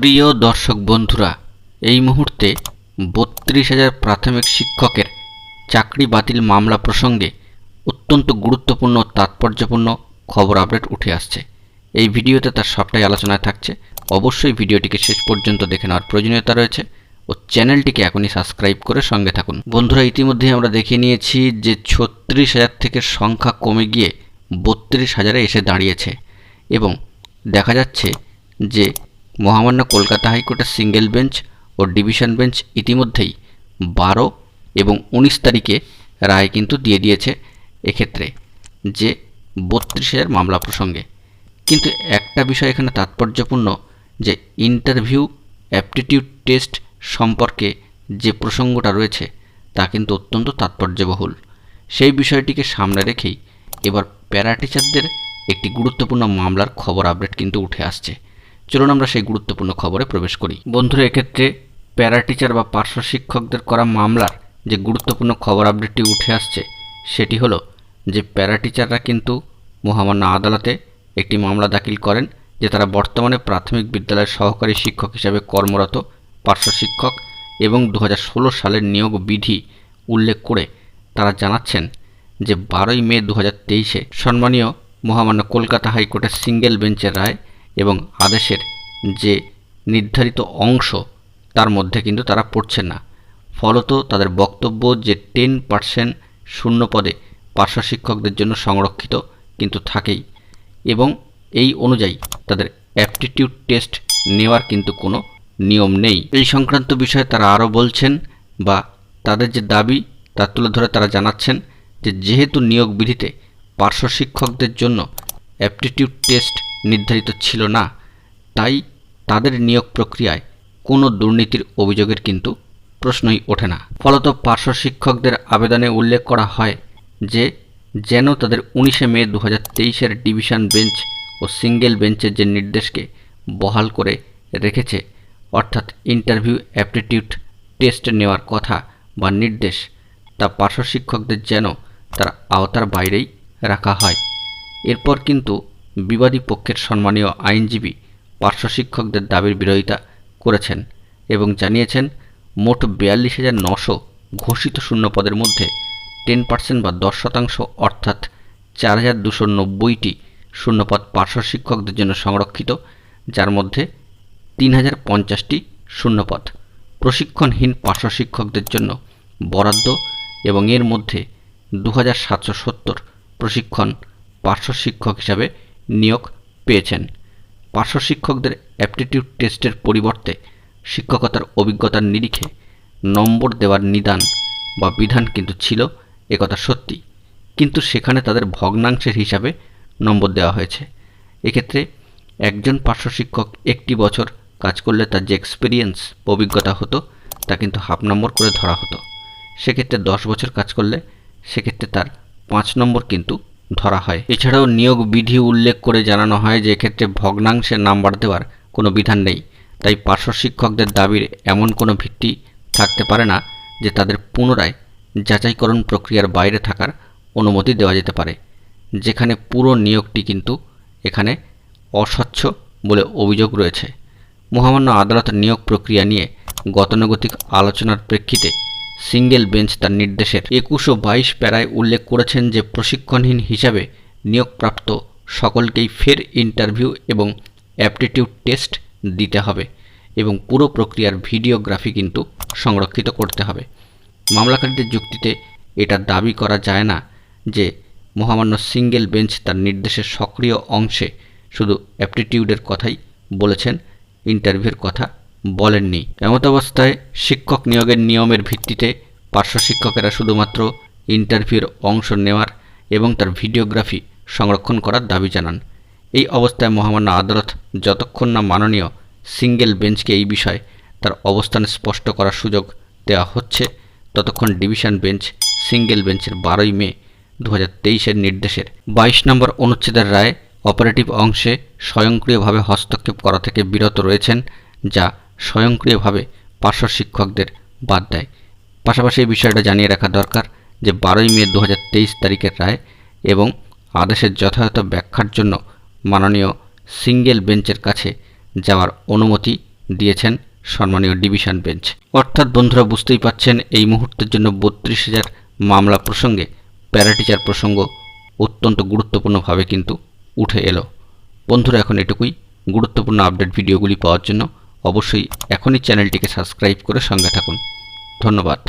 প্রিয় দর্শক বন্ধুরা, এই মুহূর্তে ৩২,০০০ প্রাথমিক শিক্ষকের চাকরি বাতিল মামলা প্রসঙ্গে অত্যন্ত গুরুত্বপূর্ণ ও তাৎপর্যপূর্ণ খবর আপডেট উঠে আসছে। এই ভিডিওতে তার সবটাই আলোচনায় থাকছে। অবশ্যই ভিডিওটিকে শেষ পর্যন্ত দেখে নেওয়ার প্রয়োজনীয়তা রয়েছে ও চ্যানেলটিকে এখনই সাবস্ক্রাইব করে সঙ্গে থাকুন। বন্ধুরা, ইতিমধ্যেই আমরা দেখে নিয়েছি যে ৩৬,০০০ থেকে সংখ্যা কমে গিয়ে ৩২,০০০-এ এসে দাঁড়িয়েছে এবং দেখা যাচ্ছে যে মহামান্য কলকাতা হাইকোর্টের সিঙ্গেল বেঞ্চ ও ডিভিশন বেঞ্চ ইতিমধ্যেই 12 এবং 19 তারিখে রায় কিন্তু দিয়ে দিয়েছে এক্ষেত্রে যে ৩২,০০০ মামলা প্রসঙ্গে। কিন্তু একটা বিষয় এখানে তাৎপর্যপূর্ণ যে ইন্টারভিউ অ্যাপটিটিউড টেস্ট সম্পর্কে যে প্রসঙ্গটা রয়েছে তা কিন্তু অত্যন্ত তাৎপর্যবহুল। সেই বিষয়টিকে সামনে রেখেই এবার প্যারা টিচারদের একটি গুরুত্বপূর্ণ মামলার খবর আপডেট কিন্তু উঠে আসছে। চলুন আমরা সেই গুরুত্বপূর্ণ খবরে প্রবেশ করি। বন্ধুরা, এক্ষেত্রে প্যারা টিচার বা পার্শ্ব শিক্ষকদের করা মামলার যে গুরুত্বপূর্ণ খবর আপডেটটি উঠে আসছে সেটি হলো যে প্যারা টিচাররা কিন্তু মহামান্য আদালতে একটি মামলা দাখিল করেন যে তারা বর্তমানে প্রাথমিক বিদ্যালয়ের সহকারী শিক্ষক হিসাবে কর্মরত পার্শ্ব শিক্ষক এবং 2016 সালের নিয়োগ বিধি উল্লেখ করে তারা জানাচ্ছেন যে 12ই মে 2023-এ সম্মানীয় মহামান্য কলকাতা হাইকোর্টের সিঙ্গেল বেঞ্চের রায় এবং আদেশের যে নির্ধারিত অংশ তার মধ্যে কিন্তু তারা পড়ছেন না। ফলত তাদের বক্তব্য যে 10% শূন্য পদে পার্শ্ব শিক্ষকদের জন্য সংরক্ষিত কিন্তু থাকেই এবং এই অনুযায়ী তাদের অ্যাপটিটিউড টেস্ট নেওয়ার কিন্তু কোনো নিয়ম নেই। এই সংক্রান্ত বিষয়ে তারা আরও বলছেন বা তাদের যে দাবি তা তুলে ধরে তারা জানাচ্ছেন যে যেহেতু নিয়োগ বিধিতে পার্শ্ব শিক্ষকদের জন্য অ্যাপটিটিউড টেস্ট নির্ধারিত ছিল না, তাই তাদের নিয়োগ প্রক্রিয়ায় কোনো দুর্নীতির অভিযোগের কিন্তু প্রশ্নই ওঠে না। ফলত পার্শ্ব শিক্ষকদের আবেদনে উল্লেখ করা হয় যে যেন তাদের 19শে মে 2023-এর ডিভিশন বেঞ্চ ও সিঙ্গেল বেঞ্চের যে নির্দেশকে বহাল করে রেখেছে, অর্থাৎ ইন্টারভিউ অ্যাপটিটিউড টেস্ট নেওয়ার কথা বা নির্দেশ, তা পার্শ্ব শিক্ষকদের যেন তার আওতার বাইরেই রাখা হয়। এরপর কিন্তু বিবাদী পক্ষের সম্মানীয় আইনজীবী পার্শ্ব শিক্ষকদের দাবির বিরোধিতা করেছেন এবং জানিয়েছেন মোট 42,900 ঘোষিত শূন্যপদের মধ্যে 10% বা 10% অর্থাৎ 4,290টি শূন্যপদ পার্শ্ব শিক্ষকদের জন্য সংরক্ষিত, যার মধ্যে 3,050টি শূন্যপদ প্রশিক্ষণহীন পার্শ্ব শিক্ষকদের জন্য বরাদ্দ এবং এর মধ্যে 2,770 প্রশিক্ষণ পার্শ্ব শিক্ষক হিসাবে নিয়োগ পেয়েছেন। পার্শ্ব শিক্ষকদের অ্যাপটিটিউড টেস্টের পরিবর্তে শিক্ষকতার অভিজ্ঞতার নিরিখে নম্বর দেওয়ার নিদান বা বিধান কিন্তু ছিল, একথা সত্যি, কিন্তু সেখানে তাদের ভগ্নাংশের হিসাবে নম্বর দেওয়া হয়েছে। এক্ষেত্রে একজন পার্শ্ব শিক্ষক একটি বছর কাজ করলে তার যে এক্সপিরিয়েন্স অভিজ্ঞতা হতো তা কিন্তু হাফ নম্বর করে ধরা হতো। সেক্ষেত্রে 10 বছর কাজ করলে সেক্ষেত্রে তার 5 নম্বর কিন্তু ধরা হয়। এছাড়াও নিয়োগ বিধি উল্লেখ করে জানানো হয় যে এক্ষেত্রে ভগ্নাংশে নাম্বার দেওয়ার কোনো বিধান নেই, তাই পার্শ্ব শিক্ষকদের দাবির এমন কোনো ভিত্তি থাকতে পারে না যে তাদের পুনরায় যাচাইকরণ প্রক্রিয়ার বাইরে থাকার অনুমতি দেওয়া যেতে পারে, যেখানে পুরো নিয়োগটি কিন্তু এখানে অস্বচ্ছ বলে অভিযোগ রয়েছে। মহামান্য আদালতের নিয়োগ প্রক্রিয়া নিয়ে গতানুগতিক আলোচনার প্রেক্ষিতে সিঙ্গেল বেঞ্চ তার নির্দেশের 21 ও 22 প্যারায় উল্লেখ করেছেন যে প্রশিক্ষণহীন হিসাবে নিয়োগপ্রাপ্ত সকলকেই ফের ইন্টারভিউ এবং অ্যাপটিটিউড টেস্ট দিতে হবে এবং পুরো প্রক্রিয়ার ভিডিওগ্রাফি কিন্তু সংরক্ষিত করতে হবে। মামলাকারীদের যুক্তিতে এটা দাবি করা যায় না যে মহামান্য সিঙ্গেল বেঞ্চ তার নির্দেশের সক্রিয় অংশে শুধু অ্যাপটিটিউডের কথাই বলেছেন, ইন্টারভিউর কথা বলেননি। এমতাবস্থায় শিক্ষক নিয়োগের নিয়মের ভিত্তিতে পার্শ্ব শিক্ষকেরা শুধুমাত্র ইন্টারভিউর অংশ নেওয়ার এবং তার ভিডিওগ্রাফি সংরক্ষণ করার দাবি জানান। এই অবস্থায় মহামান্য আদালত যতক্ষণ না মাননীয় সিঙ্গেল বেঞ্চকে এই বিষয়ে তার অবস্থান স্পষ্ট করার সুযোগ দেওয়া হচ্ছে, ততক্ষণ ডিভিশন বেঞ্চ সিঙ্গেল বেঞ্চের 12ই মে 2023-এর নির্দেশের 22 নম্বর অনুচ্ছেদের রায় অপারেটিভ অংশে স্বয়ংক্রিয়ভাবে হস্তক্ষেপ করা থেকে বিরত রয়েছেন, যা স্বয়ংক্রিয়ভাবে পার্শ্ব শিক্ষকদের বাদ দেয়। পাশাপাশি এই বিষয়টা জানিয়ে রাখা দরকার যে 12ই মে 2023 তারিখের রায় এবং আদেশের যথাযথ ব্যাখ্যার জন্য মাননীয় সিঙ্গেল বেঞ্চের কাছে যাওয়ার অনুমতি দিয়েছেন সম্মানীয় ডিভিশন বেঞ্চ। অর্থাৎ বন্ধুরা বুঝতেই পাচ্ছেন এই মুহূর্তের জন্য 32,000 মামলা প্রসঙ্গে প্যারাটিচার প্রসঙ্গ অত্যন্ত গুরুত্বপূর্ণভাবে কিন্তু উঠে এলো। বন্ধুরা এখন এটুকুই। গুরুত্বপূর্ণ আপডেট ভিডিওগুলি পাওয়ার জন্য অবশ্যই এখনই চ্যানেলটিকে সাবস্ক্রাইব করে সঙ্গে থাকুন। ধন্যবাদ।